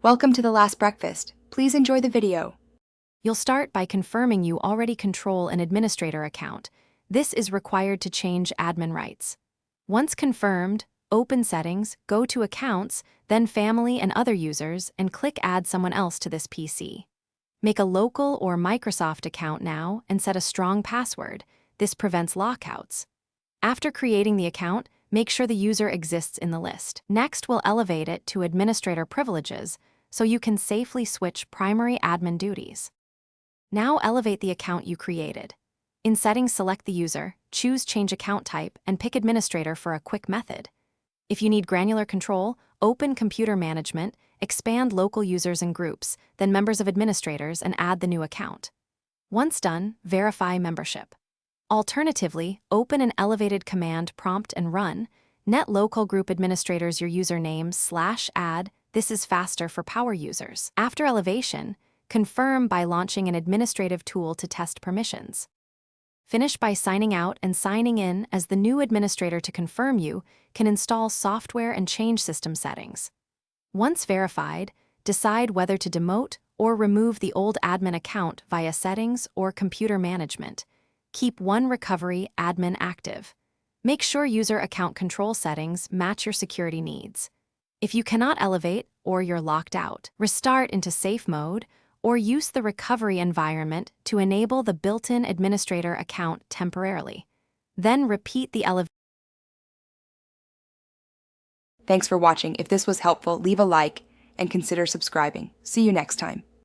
Welcome to the last breakfast. Please enjoy the video. You'll start by confirming you already control an administrator account. This is required to change admin rights. Once confirmed, open Settings, go to Accounts, then Family and Other Users, and click Add someone else to this PC. Make a local or Microsoft account now and set a strong password. This prevents lockouts. After creating the account, make sure the user exists in the list. Next, we'll elevate it to Administrator Privileges so you can safely switch primary admin duties. Now elevate the account you created. In Settings, select the user, choose Change Account Type, and pick Administrator for a quick method. If you need granular control, open Computer Management, expand local users and groups, then members of administrators, and add the new account. Once done, verify membership. Alternatively, open an elevated command prompt and run net local group administrators your username /add. This is faster for power users. After elevation, confirm by launching an administrative tool to test permissions. Finish by signing out and signing in as the new administrator to confirm you can install software and change system settings. Once verified, decide whether to demote or remove the old admin account via Settings or Computer Management. Keep one recovery admin active. Make sure user account control settings match your security needs. If you cannot elevate or you're locked out, restart into safe mode or use the recovery environment to enable the built-in administrator account temporarily. Then repeat the elevation. Thanks for watching. If this was helpful, leave a like and consider subscribing. See you next time.